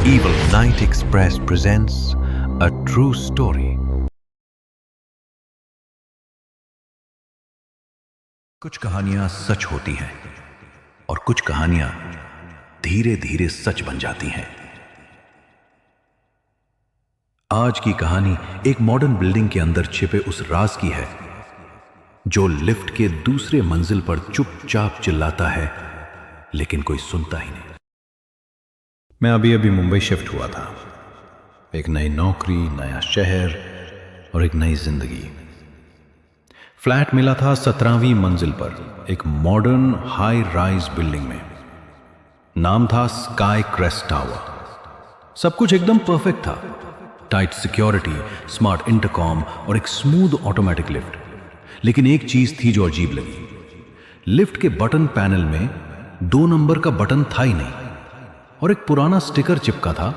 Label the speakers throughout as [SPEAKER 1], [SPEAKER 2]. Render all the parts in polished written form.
[SPEAKER 1] Evil Night Express presents a true story. कुछ कहानियां सच होती हैं और कुछ कहानियां धीरे धीरे सच बन जाती हैं। आज की कहानी एक मॉडर्न बिल्डिंग के अंदर छिपे उस राज की है जो लिफ्ट के दूसरे मंजिल पर चुपचाप चिल्लाता है, लेकिन कोई सुनता ही नहीं। मैं अभी मुंबई शिफ्ट हुआ था। एक नई नौकरी, नया शहर और एक नई जिंदगी। फ्लैट मिला था 17वीं मंजिल पर एक मॉडर्न हाई राइज बिल्डिंग में। नाम था स्काई क्रेस्ट टावर। सब कुछ एकदम परफेक्ट था। टाइट सिक्योरिटी, स्मार्ट इंटरकॉम और एक स्मूथ ऑटोमेटिक लिफ्ट। लेकिन एक चीज थी जो अजीब लगी। लिफ्ट के बटन पैनल में 2 नंबर का बटन था ही नहीं और एक पुराना स्टिकर चिपका था,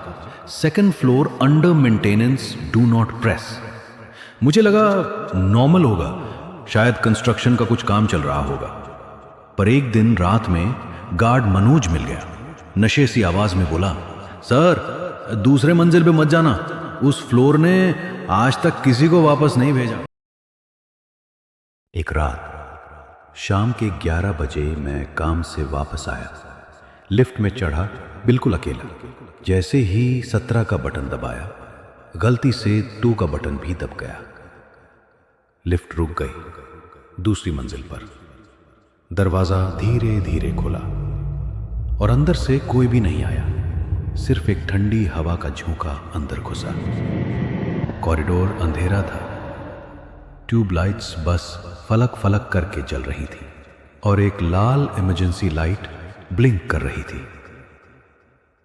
[SPEAKER 1] 2nd floor under maintenance, do not press. मुझे लगा नॉर्मल होगा, शायद कंस्ट्रक्शन का कुछ काम चल रहा होगा। पर एक दिन रात में गार्ड मनोज मिल गया। नशे सी आवाज में बोला, सर दूसरे मंजिल पे मत जाना, उस फ्लोर ने आज तक किसी को वापस नहीं भेजा। एक रात शाम के 11 बजे मैं काम से वापस आया। लिफ्ट में चढ़ा बिल्कुल अकेला। जैसे ही 17 का बटन दबाया, गलती से 2 का बटन भी दब गया। लिफ्ट रुक गई दूसरी मंजिल पर। दरवाजा धीरे धीरे खुला और अंदर से कोई भी नहीं आया। सिर्फ एक ठंडी हवा का झोंका अंदर घुसा। कॉरिडोर अंधेरा था। ट्यूबलाइट्स बस फलक फलक करके जल रही थी और एक लाल इमरजेंसी लाइट ब्लिंक कर रही थी।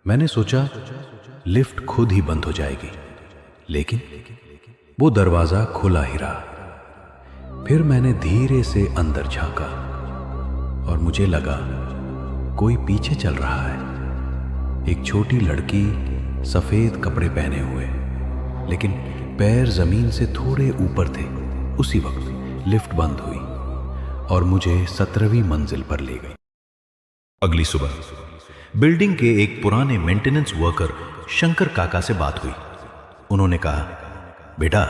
[SPEAKER 1] मैंने सोचा लिफ्ट खुद ही बंद हो जाएगी, लेकिन वो दरवाजा खुला ही रहा। फिर मैंने धीरे से अंदर झांका और मुझे लगा कोई पीछे चल रहा है। एक छोटी लड़की, सफेद कपड़े पहने हुए, लेकिन पैर जमीन से थोड़े ऊपर थे। उसी वक्त लिफ्ट बंद हुई और मुझे 17वीं मंजिल पर ले गई। अगली सुबह बिल्डिंग के एक पुराने मेंटेनेंस वर्कर शंकर काका से बात हुई। उन्होंने कहा, बेटा,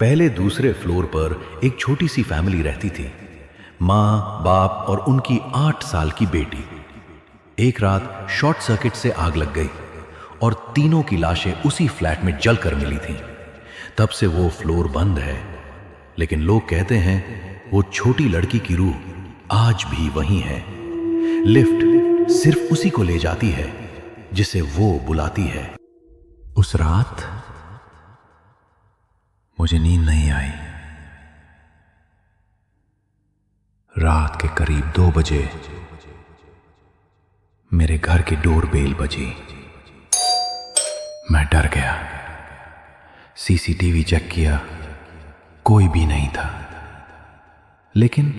[SPEAKER 1] पहले दूसरे फ्लोर पर एक छोटी सी फैमिली रहती थी। माँ, बाप और उनकी 8 साल की बेटी। एक रात शॉर्ट सर्किट से आग लग गई और तीनों की लाशें उसी फ्लैट में जलकर मिली थीं। तब से वो फ्लोर बंद है, लेकिन लोग कहते हैं वो छोटी लड़की की रूह आज भी वहीं है। लिफ्ट सिर्फ उसी को ले जाती है जिसे वो बुलाती है। उस रात मुझे नींद नहीं आई। रात के करीब 2 बजे मेरे घर की डोरबेल बजी। मैं डर गया। सीसीटीवी चेक किया, कोई भी नहीं था। लेकिन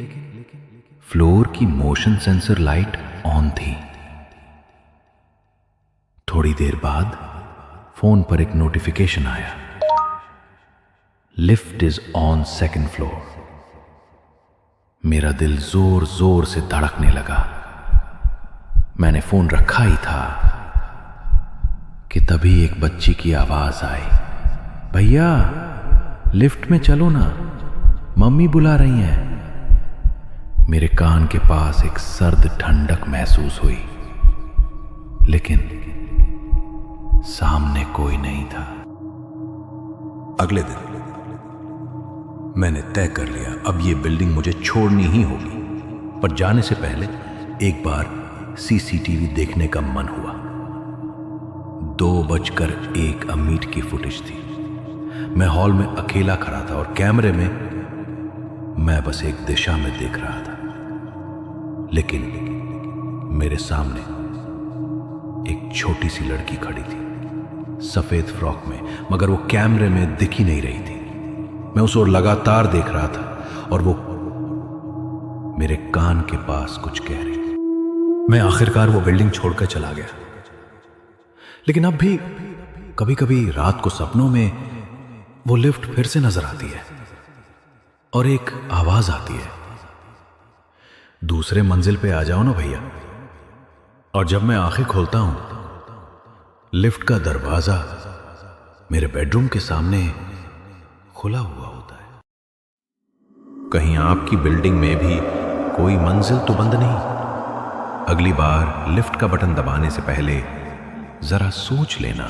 [SPEAKER 1] फ्लोर की मोशन सेंसर लाइट ऑन थी। थोड़ी देर बाद फोन पर एक नोटिफिकेशन आया, lift is on 2nd floor. मेरा दिल जोर जोर से धड़कने लगा। मैंने फोन रखा ही था कि तभी एक बच्ची की आवाज आई, भैया लिफ्ट में चलो ना, मम्मी बुला रही हैं। मेरे कान के पास एक सर्द ठंडक महसूस हुई, लेकिन सामने कोई नहीं था। अगले दिन मैंने तय कर लिया, अब ये बिल्डिंग मुझे छोड़नी ही होगी। पर जाने से पहले एक बार सीसीटीवी देखने का मन हुआ। 2:01 की फुटेज थी। मैं हॉल में अकेला खड़ा था और कैमरे में मैं बस एक दिशा में देख रहा था, लेकिन मेरे सामने एक छोटी सी लड़की खड़ी थी, सफेद फ्रॉक में, मगर वो कैमरे में दिख ही नहीं रही थी। मैं उस ओर लगातार देख रहा था और वो मेरे कान के पास कुछ कह रही थी। मैं आखिरकार वो बिल्डिंग छोड़कर चला गया। लेकिन अब भी कभी कभी रात को सपनों में वो लिफ्ट फिर से नजर आती है और एक आवाज आती है, दूसरे मंजिल पे आ जाओ ना भैया। और जब मैं आंखें खोलता हूं लिफ्ट का दरवाजा मेरे बेडरूम के सामने खुला हुआ होता है। कहीं आपकी बिल्डिंग में भी कोई मंजिल तो बंद नहीं? अगली बार लिफ्ट का बटन दबाने से पहले जरा सोच लेना।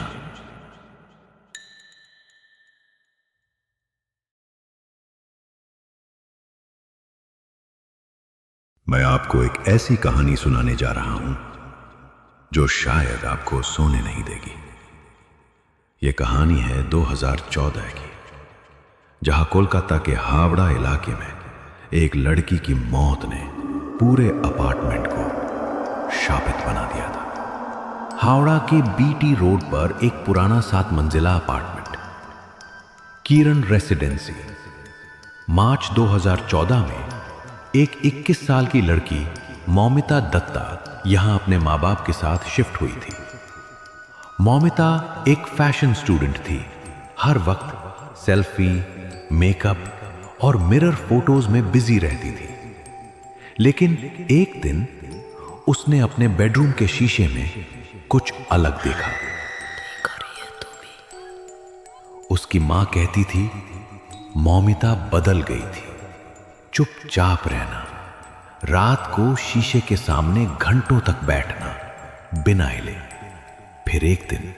[SPEAKER 1] मैं आपको एक ऐसी कहानी सुनाने जा रहा हूं जो शायद आपको सोने नहीं देगी। यह कहानी है 2014 की, जहां कोलकाता के हावड़ा इलाके में एक लड़की की मौत ने पूरे अपार्टमेंट को शापित बना दिया था। हावड़ा के बीटी रोड पर एक पुराना 7 मंजिला अपार्टमेंट, किरण रेसिडेंसी। मार्च 2014 में एक 21 साल की लड़की मौमिता दत्ता यहां अपने मां बाप के साथ शिफ्ट हुई थी। मौमिता एक फैशन स्टूडेंट थी। हर वक्त सेल्फी, मेकअप और मिरर फोटोज में बिजी रहती थी। लेकिन एक दिन उसने अपने बेडरूम के शीशे में कुछ अलग देखा। उसकी मां कहती थी मौमिता बदल गई थी। चुपचाप रहना, रात को शीशे के सामने घंटों तक बैठना बिना हिले। फिर एक दिन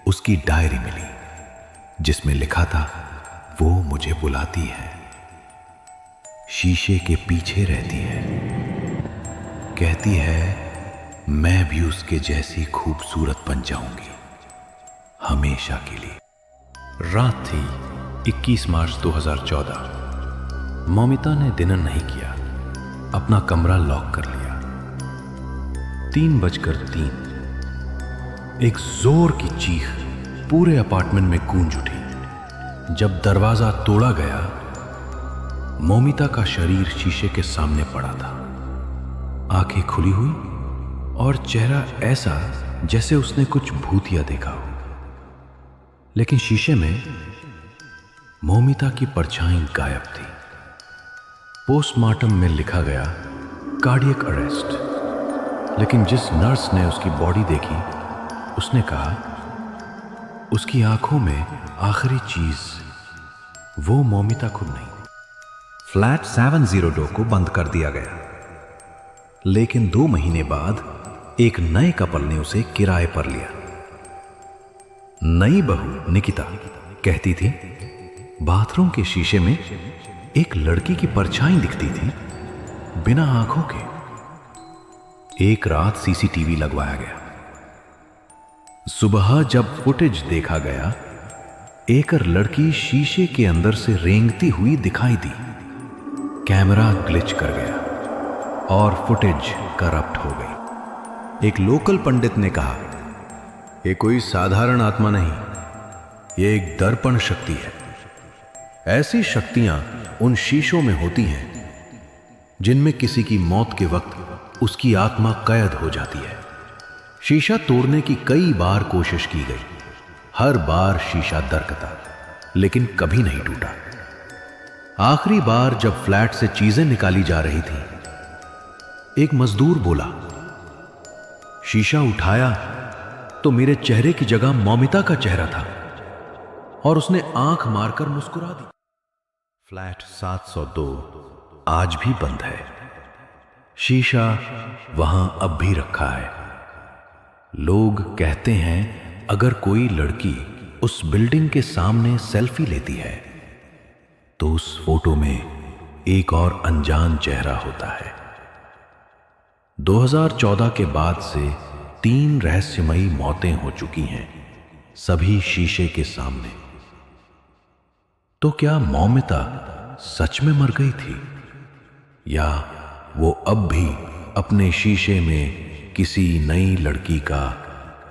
[SPEAKER 1] उसकी डायरी मिली जिसमें लिखा था, वो मुझे बुलाती है, शीशे के पीछे रहती है, कहती है मैं भी उसके जैसी खूबसूरत बन जाऊंगी हमेशा के लिए। रात थी 21 मार्च 2014। मौमिता ने डिनर नहीं किया, अपना कमरा लॉक कर लिया। 3:03 एक जोर की चीख पूरे अपार्टमेंट में गूंज उठी। जब दरवाजा तोड़ा गया, मौमिता का शरीर शीशे के सामने पड़ा था। आंखें खुली हुई और चेहरा ऐसा जैसे उसने कुछ भूतिया देखा हो। लेकिन शीशे में मौमिता की परछाई गायब थी। पोस्टमार्टम में लिखा गया कार्डियक अरेस्ट। लेकिन जिस नर्स ने उसकी बॉडी देखी, उसने कहा उसकी आंखों में आखिरी चीज वो मौमिता खुद नहीं। फ्लैट 702 को बंद कर दिया गया। लेकिन 2 महीने बाद एक नए कपल ने उसे किराए पर लिया। नई बहू निकिता कहती थी बाथरूम के शीशे में एक लड़की की परछाई दिखती थी बिना आंखों के। एक रात सीसीटीवी लगवाया गया। सुबह जब फुटेज देखा गया, एक लड़की शीशे के अंदर से रेंगती हुई दिखाई दी। कैमरा ग्लिच कर गया और फुटेज करप्ट हो गई। एक लोकल पंडित ने कहा, यह कोई साधारण आत्मा नहीं, यह एक दर्पण शक्ति है। ऐसी शक्तियां उन शीशों में होती हैं जिनमें किसी की मौत के वक्त उसकी आत्मा कैद हो जाती है। शीशा तोड़ने की कई बार कोशिश की गई। हर बार शीशा दरकता, लेकिन कभी नहीं टूटा। आखिरी बार जब फ्लैट से चीजें निकाली जा रही थी, एक मजदूर बोला, शीशा उठाया तो मेरे चेहरे की जगह मौमिता का चेहरा था और उसने आंख मारकर मुस्कुरा दी। फ्लैट 702 आज भी बंद है। शीशा वहां अब भी रखा है। लोग कहते हैं अगर कोई लड़की उस बिल्डिंग के सामने सेल्फी लेती है तो उस फोटो में एक और अनजान चेहरा होता है। 2014 के बाद से 3 रहस्यमयी मौतें हो चुकी हैं, सभी शीशे के सामने। तो क्या मौमिता सच में मर गई थी, या वो अब भी अपने शीशे में किसी नई लड़की का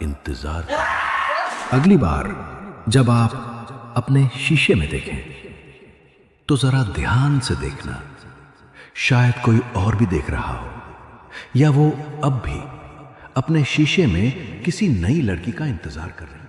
[SPEAKER 1] इंतजार कर? अगली बार जब आप अपने शीशे में देखें तो जरा ध्यान से देखना, शायद कोई और भी देख रहा हो, या वो अब भी अपने शीशे में किसी नई लड़की का इंतजार कर रही है।